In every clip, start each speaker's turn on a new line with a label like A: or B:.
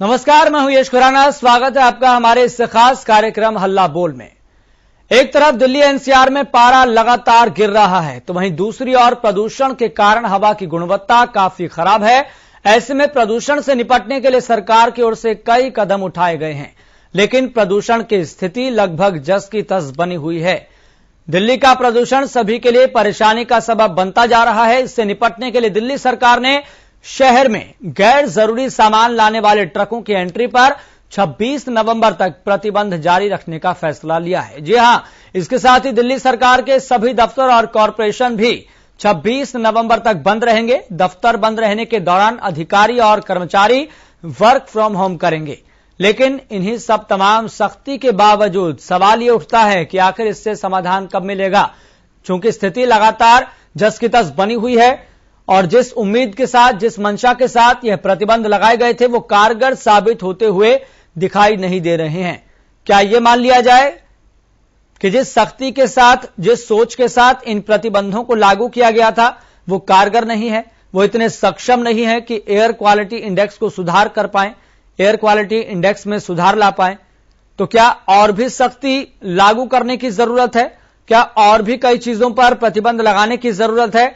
A: नमस्कार, मैं हूं यश खुराना। स्वागत है आपका हमारे इस खास कार्यक्रम हल्ला बोल में। एक तरफ दिल्ली एनसीआर में पारा लगातार गिर रहा है, तो वहीं दूसरी ओर प्रदूषण के कारण हवा की गुणवत्ता काफी खराब है। ऐसे में प्रदूषण से निपटने के लिए सरकार की ओर से कई कदम उठाए गए हैं, लेकिन प्रदूषण की स्थिति लगभग जस की तस बनी हुई है। दिल्ली का प्रदूषण सभी के लिए परेशानी का सबब बनता जा रहा है। इससे निपटने के लिए दिल्ली सरकार ने शहर में गैर जरूरी सामान लाने वाले ट्रकों की एंट्री पर 26 नवंबर तक प्रतिबंध जारी रखने का फैसला लिया है। जी हां, इसके साथ ही दिल्ली सरकार के सभी दफ्तर और कॉरपोरेशन भी 26 नवंबर तक बंद रहेंगे। दफ्तर बंद रहने के दौरान अधिकारी और कर्मचारी वर्क फ्रॉम होम करेंगे, लेकिन इन्हीं सब तमाम सख्ती के बावजूद सवाल ये उठता है कि आखिर इससे समाधान कब मिलेगा। चूंकि स्थिति लगातार जस की तस बनी हुई है और जिस उम्मीद के साथ, जिस मंशा के साथ यह प्रतिबंध लगाए गए थे, वो कारगर साबित होते हुए दिखाई नहीं दे रहे हैं। क्या यह मान लिया जाए कि जिस सख्ती के साथ, जिस सोच के साथ इन प्रतिबंधों को लागू किया गया था, वो कारगर नहीं है, वो इतने सक्षम नहीं है कि एयर क्वालिटी इंडेक्स को सुधार कर पाए, एयर क्वालिटी इंडेक्स में सुधार ला पाए? तो क्या और भी सख्ती लागू करने की जरूरत है? क्या और भी कई चीजों पर प्रतिबंध लगाने की जरूरत है?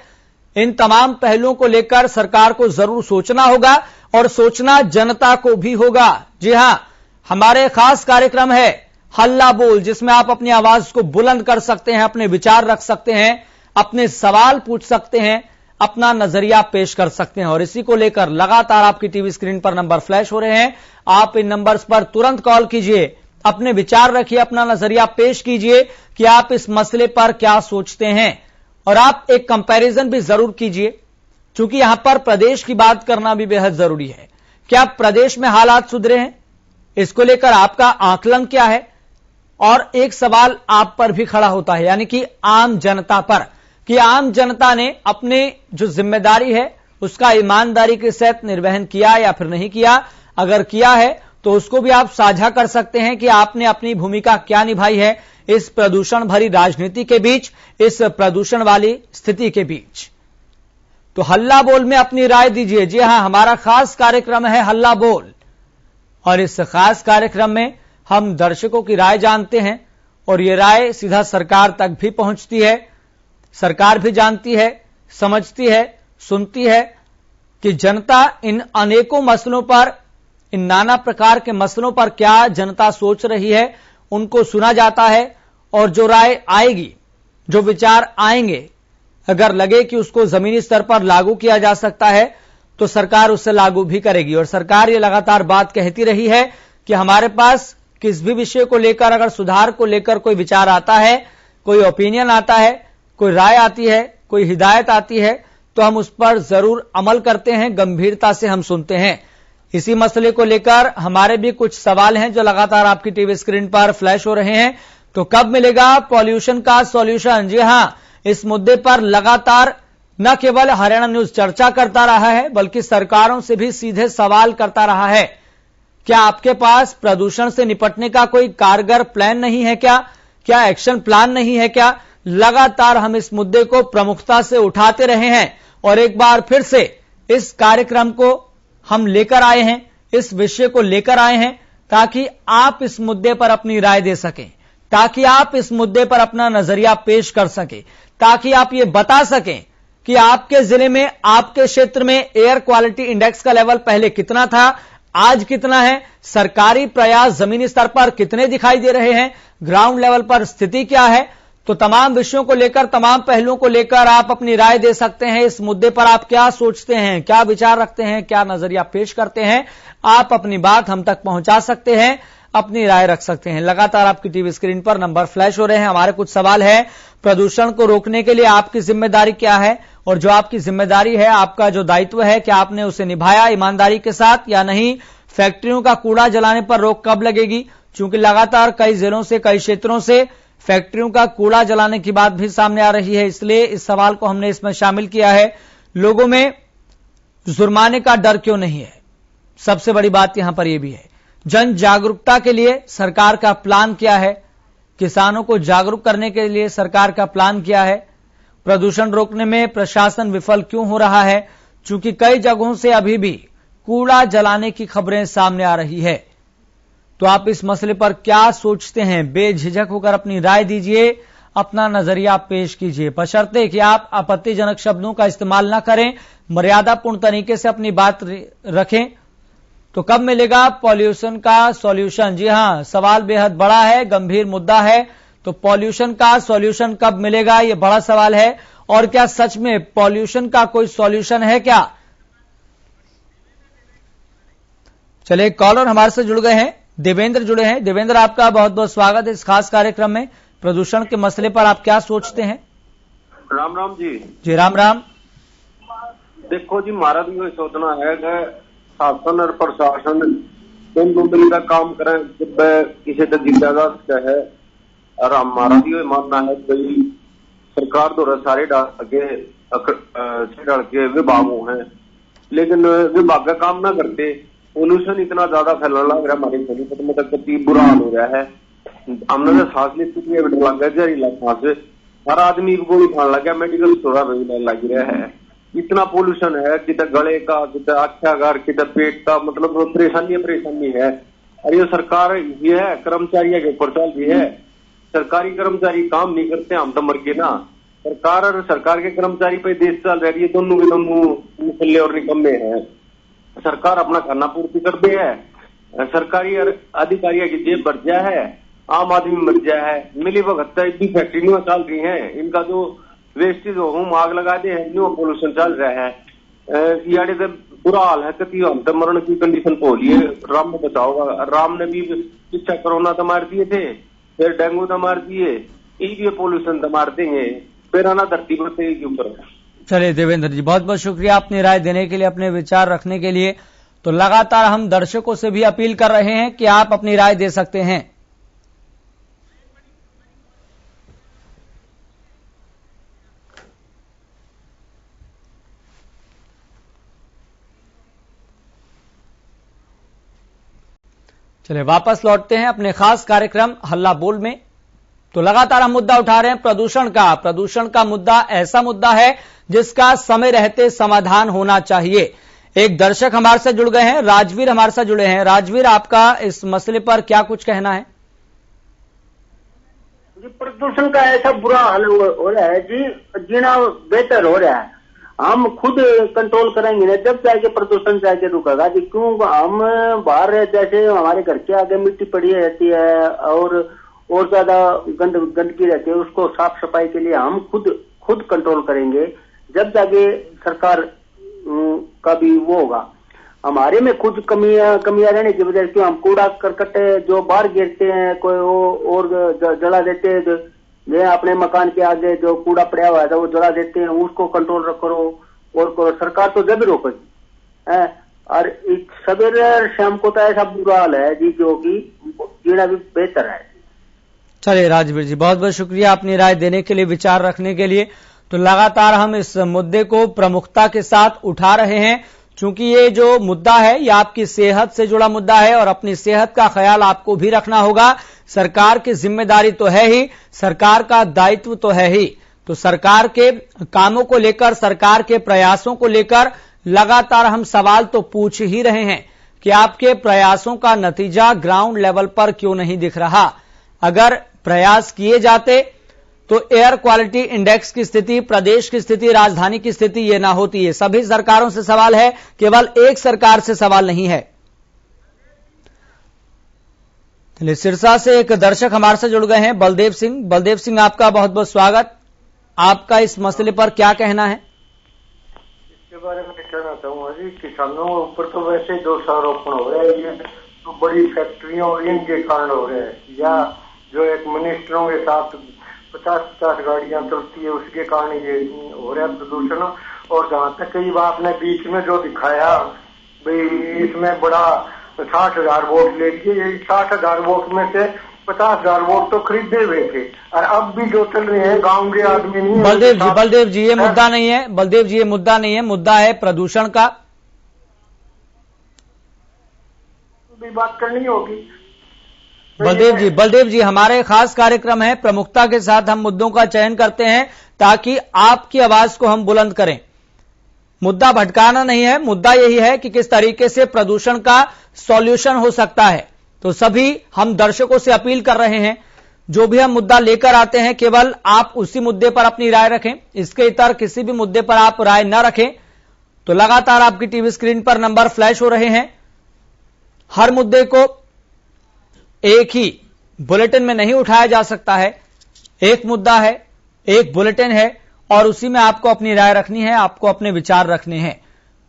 A: इन तमाम पहलुओं को लेकर सरकार को जरूर सोचना होगा और सोचना जनता को भी होगा। जी हां, हमारे खास कार्यक्रम है हल्ला बोल, जिसमें आप अपनी आवाज को बुलंद कर सकते हैं, अपने विचार रख सकते हैं, अपने सवाल पूछ सकते हैं, अपना नजरिया पेश कर सकते हैं। और इसी को लेकर लगातार आपकी टीवी स्क्रीन पर नंबर फ्लैश हो रहे हैं। आप इन नंबर्स पर तुरंत कॉल कीजिए, अपने विचार रखिए, अपना नजरिया पेश कीजिए कि आप इस मसले पर क्या सोचते हैं। और आप एक कंपैरिजन भी जरूर कीजिए, क्योंकि यहां पर प्रदेश की बात करना भी बेहद जरूरी है। क्या प्रदेश में हालात सुधरे हैं? इसको लेकर आपका आकलन क्या है? और एक सवाल आप पर भी खड़ा होता है, यानी कि आम जनता पर, कि आम जनता ने अपने जो जिम्मेदारी है उसका ईमानदारी के साथ निर्वहन किया या फिर नहीं किया। अगर किया है तो उसको भी आप साझा कर सकते हैं कि आपने अपनी भूमिका क्या निभाई है इस प्रदूषण भरी राजनीति के बीच, इस प्रदूषण वाली स्थिति के बीच। तो हल्ला बोल में अपनी राय दीजिए। जी हां, हमारा खास कार्यक्रम है हल्ला बोल, और इस खास कार्यक्रम में हम दर्शकों की राय जानते हैं और ये राय सीधा सरकार तक भी पहुंचती है। सरकार भी जानती है, समझती है, सुनती है कि जनता इन अनेकों मसलों पर, इन नाना प्रकार के मसलों पर क्या जनता सोच रही है, उनको सुना जाता है। और जो राय आएगी, जो विचार आएंगे, अगर लगे कि उसको जमीनी स्तर पर लागू किया जा सकता है तो सरकार उससे लागू भी करेगी। और सरकार ये लगातार बात कहती रही है कि हमारे पास किस भी विषय को लेकर, अगर सुधार को लेकर कोई विचार आता है, कोई ओपिनियन आता है, कोई राय आती है, कोई हिदायत आती है, तो हम उस पर जरूर अमल करते हैं, गंभीरता से हम सुनते हैं। इसी मसले को लेकर हमारे भी कुछ सवाल हैं जो लगातार आपकी टीवी स्क्रीन पर फ्लैश हो रहे हैं। तो कब मिलेगा पॉल्यूशन का सॉल्यूशन? जी हां, इस मुद्दे पर लगातार न केवल हरियाणा न्यूज चर्चा करता रहा है, बल्कि सरकारों से भी सीधे सवाल करता रहा है। क्या आपके पास प्रदूषण से निपटने का कोई कारगर प्लान नहीं है क्या एक्शन प्लान नहीं है क्या? लगातार हम इस मुद्दे को प्रमुखता से उठाते रहे हैं और एक बार फिर से इस कार्यक्रम को हम लेकर आए हैं, इस विषय को लेकर आए हैं, ताकि आप इस मुद्दे पर अपनी राय दे सकें, ताकि आप इस मुद्दे पर अपना नजरिया पेश कर सकें, ताकि आप ये बता सकें कि आपके जिले में, आपके क्षेत्र में एयर क्वालिटी इंडेक्स का लेवल पहले कितना था, आज कितना है, सरकारी प्रयास जमीनी स्तर पर कितने दिखाई दे रहे हैं, ग्राउंड लेवल पर स्थिति क्या है। तो तमाम विषयों को लेकर, तमाम पहलुओं को लेकर आप अपनी राय दे सकते हैं। इस मुद्दे पर आप क्या सोचते हैं, क्या विचार रखते हैं, क्या नजरिया पेश करते हैं, आप अपनी बात हम तक पहुंचा सकते हैं, अपनी राय रख सकते हैं। लगातार आपकी टीवी स्क्रीन पर नंबर फ्लैश हो रहे हैं। हमारे कुछ सवाल है, प्रदूषण को रोकने के लिए आपकी जिम्मेदारी क्या है, और जो आपकी जिम्मेदारी है, आपका जो दायित्व है, क्या आपने उसे निभाया ईमानदारी के साथ या नहीं? फैक्ट्रियों का कूड़ा जलाने पर रोक कब लगेगी? चूंकि लगातार कई जिलों से, कई क्षेत्रों से फैक्ट्रियों का कूड़ा जलाने की बात भी सामने आ रही है, इसलिए इस सवाल को हमने इसमें शामिल किया है। लोगों में जुर्माने का डर क्यों नहीं है? सबसे बड़ी बात यहां पर यह भी है। जन जागरूकता के लिए सरकार का प्लान क्या है? किसानों को जागरूक करने के लिए सरकार का प्लान क्या है? प्रदूषण रोकने में प्रशासन विफल क्यों हो रहा है? चूंकि कई जगहों से अभी भी कूड़ा जलाने की खबरें सामने आ रही है। तो आप इस मसले पर क्या सोचते हैं? बेझिझक होकर अपनी राय दीजिए, अपना नजरिया पेश कीजिए, बशर्ते कि आप आपत्तिजनक शब्दों का इस्तेमाल न करें, मर्यादापूर्ण तरीके से अपनी बात रखें। तो कब मिलेगा पॉल्यूशन का सॉल्यूशन? जी हां, सवाल बेहद बड़ा है, गंभीर मुद्दा है। तो पॉल्यूशन का सॉल्यूशन कब मिलेगा, यह बड़ा सवाल है। और क्या सच में पॉल्यूशन का कोई सॉल्यूशन है क्या? चलिए, कॉलर हमारे से जुड़ गए हैं, देवेंद्र जुड़े हैं। देवेंद्र, आपका बहुत बहुत स्वागत है इस खास कार्यक्रम में। प्रदूषण के मसले पर आप क्या सोचते हैं?
B: राम राम जी।
A: जी राम राम।
B: देखो जी, हमारा भी ये सोचना है कि शासन और प्रशासन दोनों मिलकर काम करें जब किसी तक जिज्ञासा है। और हमारा भी ये मानना है कि सरकार द्वारा सारे डाल के विभागों हैं, लेकिन विभाग का काम ना करते पोल्यूशन इतना ज्यादा फैलने लग रहा है। हमारे सोनीपत में तक बुरा हाल हो रहा है। हमने तो सांस लेती लग गया, जहरीला सांस, हर आदमी को गोली खाने लग गया, मेडिकल स्टोर में लग रहा है। इतना पोल्यूशन है, किधर गले का, किधर आख्यागार, किधर पेट का, मतलब परेशानी है। और ये सरकार ये है कर्मचारियों के ऊपर चल रही है। सरकारी कर्मचारी काम नहीं करते, हम तो मर गए ना। सरकार और सरकार के कर्मचारी पे देश चल रही है, दोनों के दोनों निकले और निकम्मे हैं। सरकार अपना खाना पूर्ति कर दे है, सरकारी अधिकारियों की जेब भर जाए है, आम आदमी मर जाए है। मिली भगत इतनी फैक्ट्रियां चल रही हैं, इनका जो वेस्टेज हो आग लगा दे है, पोल्यूशन चल रहा है। यानी तो बुरा हाल है, कति हम तो मरण की कंडीशन पहुंची। राम ने बताओगा, राम ने भी पीछा कोरोना तो मार दिए थे, फिर डेंगू तो मार दिए, ये पोल्यूशन तो मार देंगे, फिर आना धरती पर के ऊपर।
A: चलिए देवेंद्र जी, बहुत बहुत शुक्रिया अपनी राय देने के लिए, अपने विचार रखने के लिए। तो लगातार हम दर्शकों से भी अपील कर रहे हैं कि आप अपनी राय दे सकते हैं। चलिए वापस लौटते हैं अपने खास कार्यक्रम हल्ला बोल में। तो लगातार हम मुद्दा उठा रहे हैं प्रदूषण का। प्रदूषण का मुद्दा ऐसा मुद्दा है जिसका समय रहते समाधान होना चाहिए। एक दर्शक हमारे से जुड़ गए हैं, राजवीर हमारे साथ जुड़े हैं। राजवीर, आपका इस मसले पर क्या कुछ कहना है?
C: जी, प्रदूषण का ऐसा बुरा हाल हो रहा है जी, जीना बेहतर हो रहा है। हम खुद कंट्रोल करेंगे ना जब जाके प्रदूषण जाके रुकेगा जी। क्यों हम बाहर जैसे हमारे घर के आगे मिट्टी पड़ी रहती है और ज्यादा गंदगी रहती है, उसको साफ सफाई के लिए हम खुद कंट्रोल करेंगे जब जाके सरकार का भी वो होगा। हमारे में खुद कमियां रहने की वजह से हम कूड़ा करकट जो बाहर गिरते हैं कोई और जला देते हैं, अपने मकान के आगे जो कूड़ा पड़ा हुआ है वो जला देते हैं, उसको कंट्रोल करो। और सरकार तो जब रोकेगी है। और सवेरे शाम को तो ऐसा बुरा हाल है जी जो कि जीना भी बेहतर है।
A: चलिए राजवीर जी, बहुत बहुत शुक्रिया अपनी राय देने के लिए, विचार रखने के लिए। तो लगातार हम इस मुद्दे को प्रमुखता के साथ उठा रहे हैं, क्योंकि ये जो मुद्दा है ये आपकी सेहत से जुड़ा मुद्दा है और अपनी सेहत का ख्याल आपको भी रखना होगा। सरकार की जिम्मेदारी तो है ही, सरकार का दायित्व तो है ही। तो सरकार के कामों को लेकर, सरकार के प्रयासों को लेकर लगातार हम सवाल तो पूछ ही रहे हैं कि आपके प्रयासों का नतीजा ग्राउंड लेवल पर क्यों नहीं दिख रहा। अगर प्रयास किए जाते तो एयर क्वालिटी इंडेक्स की स्थिति, प्रदेश की स्थिति, राजधानी की स्थिति ये ना होती है। सभी सरकारों से सवाल है, केवल एक सरकार से सवाल नहीं है। चलिए, सिरसा से एक दर्शक हमारे से जुड़ गए हैं, बलदेव सिंह। बलदेव सिंह, आपका बहुत बहुत स्वागत। आपका इस मसले पर क्या कहना है?
D: इसके बारे में कहना चाहूंगा जी, किसानों के ऊपर तो वैसे दोषारोपण हो रहा है, ये तो बड़ी फैक्ट्रियों और इनके कारण हो रहे हैं, या जो एक मिनिस्टरों के साथ 50-50 गाड़ियां चलती है उसके कारण ये हो रहा है प्रदूषण। और जहाँ तक कई बार आपने बीच में जो दिखाया भाई इसमें बड़ा 60,000 वोट ले लिए, 60,000 वोट में से 50,000 वोट तो खरीदे हुए थे और अब भी जो चल रहे हैं गाँव के आदमी नहीं।
A: बलदेव जी ये मुद्दा नहीं है, बलदेव जी ये मुद्दा नहीं है, मुद्दा है प्रदूषण का।
D: भी बात करनी होगी।
A: बलदेव जी हमारे खास कार्यक्रम है, प्रमुखता के साथ हम मुद्दों का चयन करते हैं ताकि आपकी आवाज को हम बुलंद करें। मुद्दा भटकाना नहीं है, मुद्दा यही है कि किस तरीके से प्रदूषण का सॉल्यूशन हो सकता है। तो सभी हम दर्शकों से अपील कर रहे हैं, जो भी हम मुद्दा लेकर आते हैं केवल आप उसी मुद्दे पर अपनी राय रखें, इसके इतर किसी भी मुद्दे पर आप राय न रखें। तो लगातार आपकी टीवी स्क्रीन पर नंबर फ्लैश हो रहे हैं। हर मुद्दे को एक ही बुलेटिन में नहीं उठाया जा सकता है। एक मुद्दा है, एक बुलेटिन है और उसी में आपको अपनी राय रखनी है, आपको अपने विचार रखने हैं।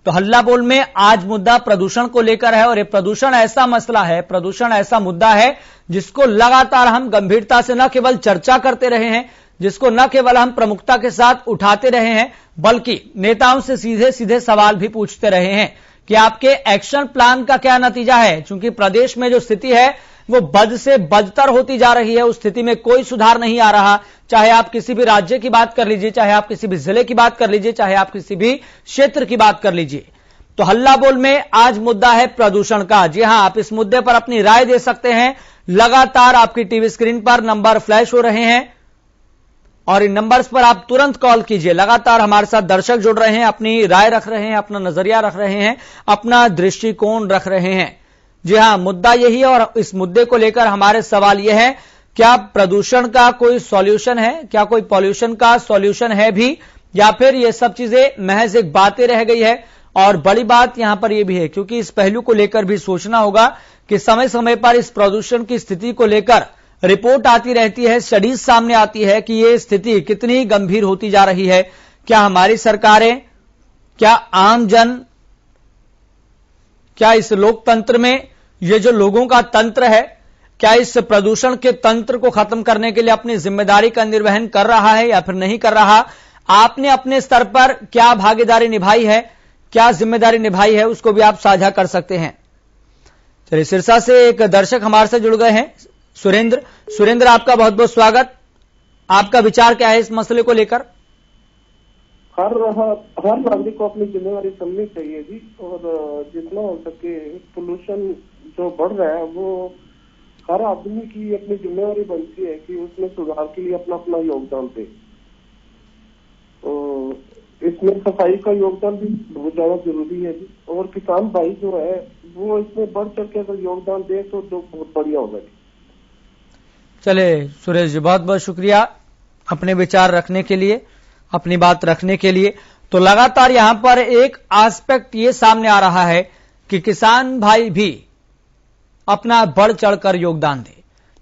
A: तो हल्ला बोल में आज मुद्दा प्रदूषण को लेकर है और ये प्रदूषण ऐसा मसला है, प्रदूषण ऐसा मुद्दा है जिसको लगातार हम गंभीरता से न केवल चर्चा करते रहे हैं, जिसको न केवल हम प्रमुखता के साथ उठाते रहे हैं, बल्कि नेताओं से सीधे सीधे सवाल भी पूछते रहे हैं कि आपके एक्शन प्लान का क्या नतीजा है। क्योंकि प्रदेश में जो स्थिति है वो बद से बदतर होती जा रही है, उस स्थिति में कोई सुधार नहीं आ रहा। चाहे आप किसी भी राज्य की बात कर लीजिए, चाहे आप किसी भी जिले की बात कर लीजिए, चाहे आप किसी भी क्षेत्र की बात कर लीजिए। तो हल्ला बोल में आज मुद्दा है प्रदूषण का। जी हां, आप इस मुद्दे पर अपनी राय दे सकते हैं। लगातार आपकी टीवी स्क्रीन पर नंबर फ्लैश हो रहे हैं और इन नंबर्स पर आप तुरंत कॉल कीजिए। लगातार हमारे साथ दर्शक जुड़ रहे हैं, अपनी राय रख रहे हैं, अपना नजरिया रख रहे हैं, अपना दृष्टिकोण रख रहे हैं। जी हां, मुद्दा यही है और इस मुद्दे को लेकर हमारे सवाल यह है, क्या प्रदूषण का कोई सॉल्यूशन है, क्या कोई पॉल्यूशन का सॉल्यूशन है भी, या फिर ये सब चीजें महज एक बातें रह गई है। और बड़ी बात यहां पर यह भी है, क्योंकि इस पहलू को लेकर भी सोचना होगा कि समय समय पर इस प्रदूषण की स्थिति को लेकर रिपोर्ट आती रहती है, स्टडीज सामने आती है कि ये स्थिति कितनी गंभीर होती जा रही है। क्या हमारी सरकारें, क्या आम जन, क्या इस लोकतंत्र में ये जो लोगों का तंत्र है, क्या इस प्रदूषण के तंत्र को खत्म करने के लिए अपनी जिम्मेदारी का निर्वहन कर रहा है या फिर नहीं कर रहा। आपने अपने स्तर पर क्या भागीदारी निभाई है, क्या जिम्मेदारी निभाई है, उसको भी आप साझा कर सकते हैं। चलिए, सिरसा से एक दर्शक हमारे से जुड़ गए हैं, सुरेंद्र, आपका बहुत बहुत स्वागत। आपका विचार क्या है इस मसले को लेकर?
E: हर नागरिक को अपनी जिम्मेदारी समझनी चाहिए जी, और जितना हो सके पोल्यूशन जो बढ़ रहा है वो हर आदमी की अपनी जिम्मेदारी बनती है कि उसमें सुधार के लिए अपना अपना योगदान दे। तो इसमें सफाई का योगदान भी बहुत ज्यादा जरूरी है जी, और किसान भाई जो है वो इसमें बढ़ चढ़ के अगर योगदान दे तो बहुत बढ़िया होगा जी।
A: चले सुरेश जी, बहुत बहुत शुक्रिया अपने विचार रखने के लिए, अपनी बात रखने के लिए। तो लगातार यहां पर एक एस्पेक्ट ये सामने आ रहा है कि किसान भाई भी अपना बढ़ चढ़कर योगदान दे,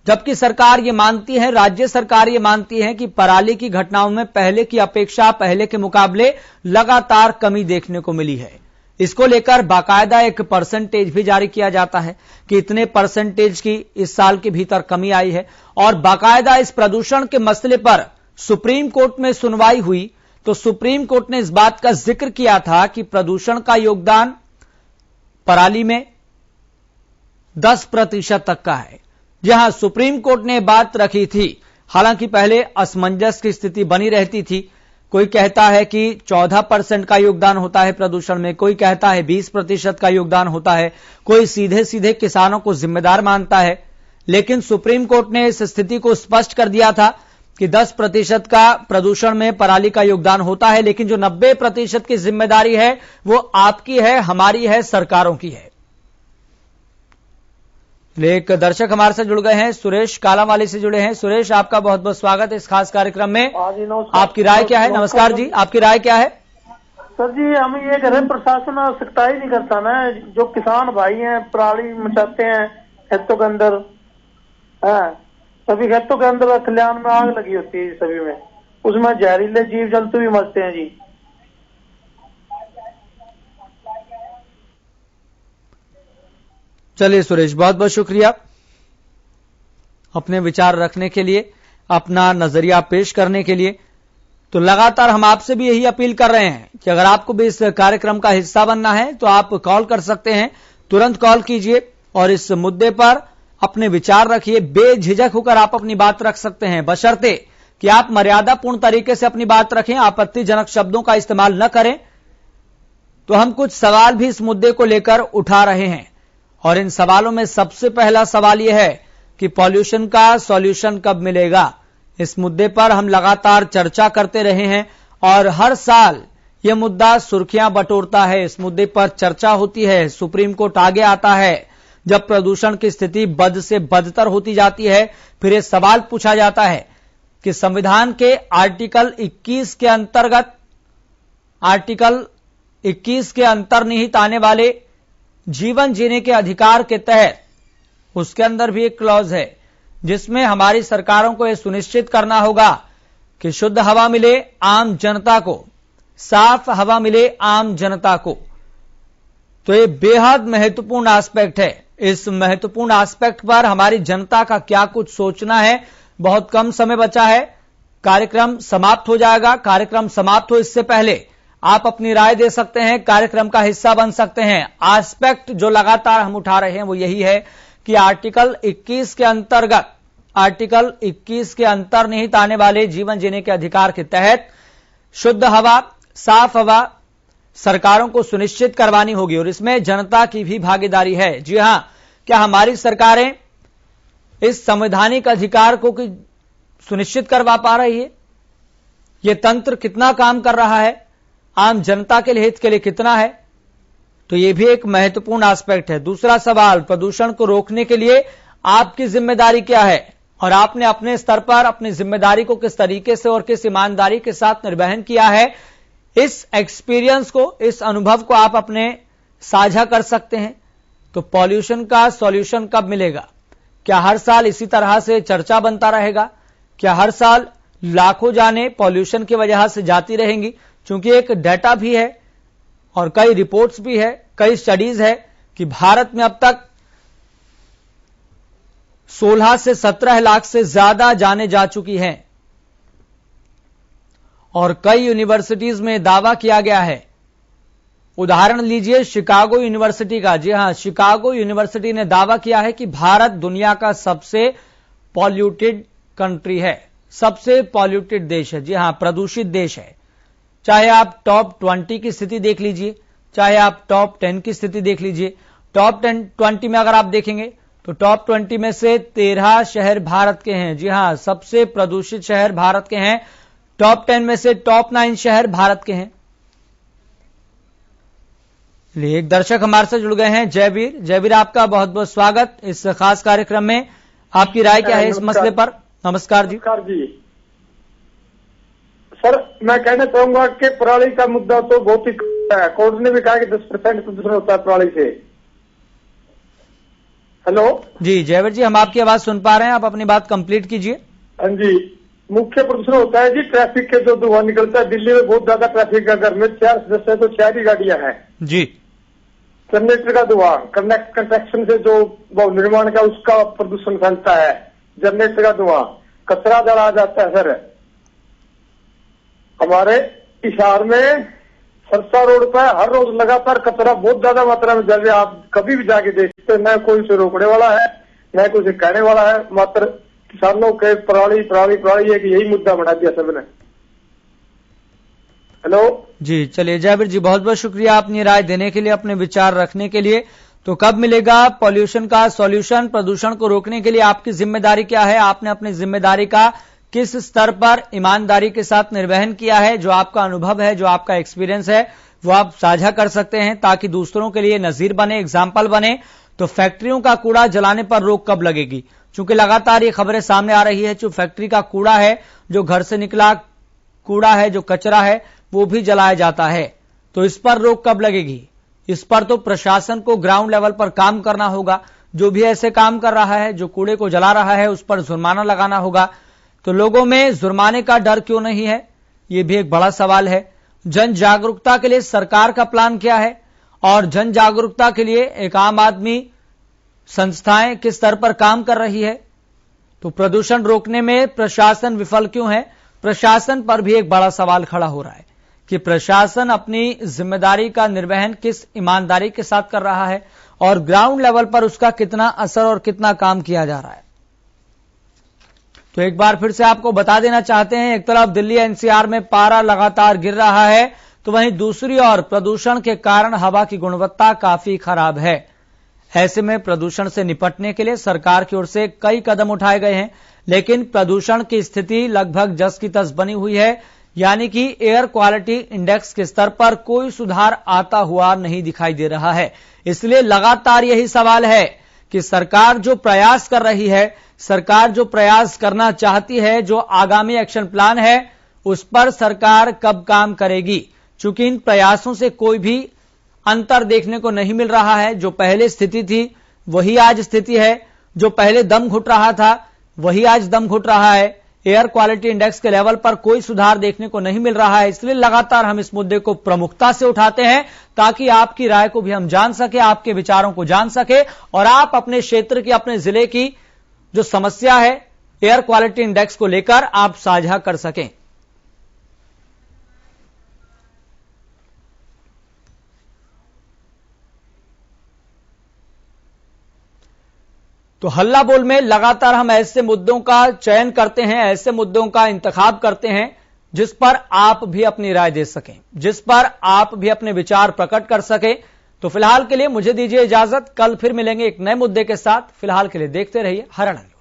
A: जबकि सरकार ये मानती है, राज्य सरकार ये मानती है कि पराली की घटनाओं में पहले की अपेक्षा, पहले के मुकाबले लगातार कमी देखने को मिली है। इसको लेकर बाकायदा एक परसेंटेज भी जारी किया जाता है कि इतने परसेंटेज की इस साल के भीतर कमी आई है। और बाकायदा इस प्रदूषण के मसले पर सुप्रीम कोर्ट में सुनवाई हुई तो सुप्रीम कोर्ट ने इस बात का जिक्र किया था कि प्रदूषण का योगदान पराली में 10% तक का है। जहां सुप्रीम कोर्ट ने बात रखी थी, हालांकि पहले असमंजस की स्थिति बनी रहती थी। कोई कहता है कि 14% का योगदान होता है प्रदूषण में, कोई कहता है 20% का योगदान होता है, कोई सीधे सीधे किसानों को जिम्मेदार मानता है। लेकिन सुप्रीम कोर्ट ने इस स्थिति को स्पष्ट कर दिया था कि 10% का प्रदूषण में पराली का योगदान होता है, लेकिन जो 90% की जिम्मेदारी है वो आपकी है, हमारी है, सरकारों की है। एक दर्शक हमारे साथ जुड़ गए हैं, सुरेश कालावाली से जुड़े हैं। सुरेश, आपका बहुत बहुत स्वागत है इस खास कार्यक्रम में। आपकी राय क्या है? नमस्कार जी, आपकी राय क्या है?
F: सर जी, हम ये कह रहे हैं प्रशासन आवश्यकता ही नहीं करता ना। जो किसान भाई हैं पराली मचाते हैं खेतों के अंदर, सभी खेतों के अंदर खलिहान में आग लगी होती है सभी में, उसमें जहरीले जीव जंतु भी मरते हैं जी।
A: चलिए सुरेश, बहुत बहुत शुक्रिया अपने विचार रखने के लिए, अपना नजरिया पेश करने के लिए। तो लगातार हम आपसे भी यही अपील कर रहे हैं कि अगर आपको भी इस कार्यक्रम का हिस्सा बनना है तो आप कॉल कर सकते हैं, तुरंत कॉल कीजिए और इस मुद्दे पर अपने विचार रखिए। बेझिझक होकर आप अपनी बात रख सकते हैं, बशर्ते कि आप मर्यादापूर्ण तरीके से अपनी बात रखें, आपत्तिजनक शब्दों का इस्तेमाल न करें। तो हम कुछ सवाल भी इस मुद्दे को लेकर उठा रहे हैं और इन सवालों में सबसे पहला सवाल यह है कि पॉल्यूशन का सॉल्यूशन कब मिलेगा। इस मुद्दे पर हम लगातार चर्चा करते रहे हैं और हर साल यह मुद्दा सुर्खियां बटोरता है। इस मुद्दे पर चर्चा होती है, सुप्रीम कोर्ट आगे आता है। जब प्रदूषण की स्थिति बद से बदतर होती जाती है, फिर यह सवाल पूछा जाता है कि संविधान के आर्टिकल 21 के अंतर्गत, आर्टिकल 21 के अंतर्निहित आने वाले जीवन जीने के अधिकार के तहत उसके अंदर भी एक क्लॉज है जिसमें हमारी सरकारों को यह सुनिश्चित करना होगा कि शुद्ध हवा मिले आम जनता को, साफ हवा मिले आम जनता को। तो ये बेहद महत्वपूर्ण एस्पेक्ट है। इस महत्वपूर्ण एस्पेक्ट पर हमारी जनता का क्या कुछ सोचना है। बहुत कम समय बचा है, कार्यक्रम समाप्त हो जाएगा। कार्यक्रम समाप्त हो इससे पहले आप अपनी राय दे सकते हैं, कार्यक्रम का हिस्सा बन सकते हैं। एस्पेक्ट जो लगातार हम उठा रहे हैं वो यही है कि आर्टिकल 21 के अंतर्गत, आर्टिकल 21 के अंतर्निहित आने वाले जीवन जीने के अधिकार के तहत शुद्ध हवा, साफ हवा सरकारों को सुनिश्चित करवानी होगी और इसमें जनता की भी भागीदारी है। जी हां, क्या हमारी सरकारें इस संवैधानिक अधिकार को सुनिश्चित करवा पा रही है? यह तंत्र कितना काम कर रहा है, आम जनता के हित के लिए कितना है? तो यह भी एक महत्वपूर्ण एस्पेक्ट है। दूसरा सवाल, प्रदूषण को रोकने के लिए आपकी जिम्मेदारी क्या है और आपने अपने स्तर पर अपनी जिम्मेदारी को किस तरीके से और किस ईमानदारी के साथ निर्वहन किया है। इस एक्सपीरियंस को, इस अनुभव को आप अपने साझा कर सकते हैं। तो पॉल्यूशन का सॉल्यूशन कब मिलेगा? क्या हर साल इसी तरह से चर्चा बनता रहेगा? क्या हर साल लाखों जाने पॉल्यूशन की वजह से जाती रहेंगी? चूंकि एक डाटा भी है और कई रिपोर्ट्स भी है, कई स्टडीज है कि भारत में अब तक 16 से 17 लाख से ज्यादा जाने जा चुकी हैं और कई यूनिवर्सिटीज में दावा किया गया है। उदाहरण लीजिए शिकागो यूनिवर्सिटी का। जी हां, शिकागो यूनिवर्सिटी ने दावा किया है कि भारत दुनिया का सबसे पॉल्यूटेड कंट्री है, सबसे पॉल्यूटेड देश है। जी हां, प्रदूषित देश है। चाहे आप टॉप 20 की स्थिति देख लीजिए, चाहे आप टॉप 10 की स्थिति देख लीजिए। टॉप 20 में अगर आप देखेंगे तो टॉप 20 में से 13 शहर भारत के हैं। जी हां, सबसे प्रदूषित शहर भारत के हैं। टॉप 10 में से टॉप 9 शहर भारत के हैं। एक दर्शक हमारे से जुड़ गए हैं, जयवीर। जयवीर, आपका बहुत बहुत स्वागत इस खास कार्यक्रम में। आपकी राय क्या है इस मसले पर? नमस्कार जी।
G: नमस्कार जी। सर, मैं कहना चाहूंगा कि पराली का मुद्दा तो बहुत ही है। कोर्ट ने भी कहा कि 10% प्रदूषण होता है पराली से। हेलो
A: जी जयवीर जी, हम आपकी आवाज सुन पा रहे हैं, आप अपनी बात कंप्लीट कीजिए।
G: हाँ जी, मुख्य प्रदूषण होता है जी ट्रैफिक के जो धुआं निकलता है। दिल्ली में बहुत ज्यादा ट्रैफिक है, घर में 4 सदस्य है तो 4 ही गाड़ियां हैं
A: जी।
G: जनरेटर का धुआं, कंस्ट्रक्शन से जो भवन निर्माण का उसका प्रदूषण फैलता है। जनरेटर का धुआं, कचरा जला जाता है। सर, हमारे हिसार में सरसा रोड पर हर रोज लगातार कचरा बहुत ज्यादा मात्रा में जल रहा है। आप कभी भी जाके देखते हैं, न कोई उसे रोकने वाला है न कोई उसे कहने वाला है। मात्र किसानों के पराली पराली पराली है कि यही मुद्दा बना दिया सबने। हेलो
A: जी, चलिए जयवीर जी, बहुत बहुत शुक्रिया अपनी राय देने के लिए, अपने विचार रखने के लिए। तो कब मिलेगा पॉल्यूशन का सॉल्यूशन? प्रदूषण को रोकने के लिए आपकी जिम्मेदारी क्या है? आपने अपनी जिम्मेदारी का किस स्तर पर ईमानदारी के साथ निर्वहन किया है? जो आपका अनुभव है, जो आपका एक्सपीरियंस है, वो आप साझा कर सकते हैं ताकि दूसरों के लिए नजीर बने, एग्जाम्पल बने। तो फैक्ट्रियों का कूड़ा जलाने पर रोक कब लगेगी? चूंकि लगातार ये खबरें सामने आ रही है, जो फैक्ट्री का कूड़ा है, जो घर से निकला कूड़ा है, जो कचरा है, वो भी जलाया जाता है। तो इस पर रोक कब लगेगी? इस पर तो प्रशासन को ग्राउंड लेवल पर काम करना होगा। जो भी ऐसे काम कर रहा है, जो कूड़े को जला रहा है, उस पर जुर्माना लगाना होगा। तो लोगों में जुर्माने का डर क्यों नहीं है, ये भी एक बड़ा सवाल है। जन जागरूकता के लिए सरकार का प्लान क्या है और जन जागरूकता के लिए एक आम आदमी संस्थाएं किस स्तर पर काम कर रही है? तो प्रदूषण रोकने में प्रशासन विफल क्यों है? प्रशासन पर भी एक बड़ा सवाल खड़ा हो रहा है कि प्रशासन अपनी जिम्मेदारी का निर्वहन किस ईमानदारी के साथ कर रहा है और ग्राउंड लेवल पर उसका कितना असर और कितना काम किया जा रहा है। तो एक बार फिर से आपको बता देना चाहते हैं, एक तरफ दिल्ली एनसीआर में पारा लगातार गिर रहा है, तो वहीं दूसरी ओर प्रदूषण के कारण हवा की गुणवत्ता काफी खराब है। ऐसे में प्रदूषण से निपटने के लिए सरकार की ओर से कई कदम उठाए गए हैं, लेकिन प्रदूषण की स्थिति लगभग जस की तस बनी हुई है। यानी कि एयर क्वालिटी इंडेक्स के स्तर पर कोई सुधार आता हुआ नहीं दिखाई दे रहा है। इसलिए लगातार यही सवाल है कि सरकार जो प्रयास कर रही है, सरकार जो प्रयास करना चाहती है, जो आगामी एक्शन प्लान है, उस पर सरकार कब काम करेगी। चूंकि इन प्रयासों से कोई भी अंतर देखने को नहीं मिल रहा है। जो पहले स्थिति थी वही आज स्थिति है, जो पहले दम घुट रहा था वही आज दम घुट रहा है। एयर क्वालिटी इंडेक्स के लेवल पर कोई सुधार देखने को नहीं मिल रहा है। इसलिए लगातार हम इस मुद्दे को प्रमुखता से उठाते हैं ताकि आपकी राय को भी हम जान सके, आपके विचारों को जान सके और आप अपने क्षेत्र की, अपने जिले की जो समस्या है एयर क्वालिटी इंडेक्स को लेकर आप साझा कर सकें। तो हल्ला बोल में लगातार हम ऐसे मुद्दों का चयन करते हैं, ऐसे मुद्दों का इंतखाब करते हैं जिस पर आप भी अपनी राय दे सकें, जिस पर आप भी अपने विचार प्रकट कर सकें। तो फिलहाल के लिए मुझे दीजिए इजाजत, कल फिर मिलेंगे एक नए मुद्दे के साथ। फिलहाल के लिए देखते रहिए हर रंग।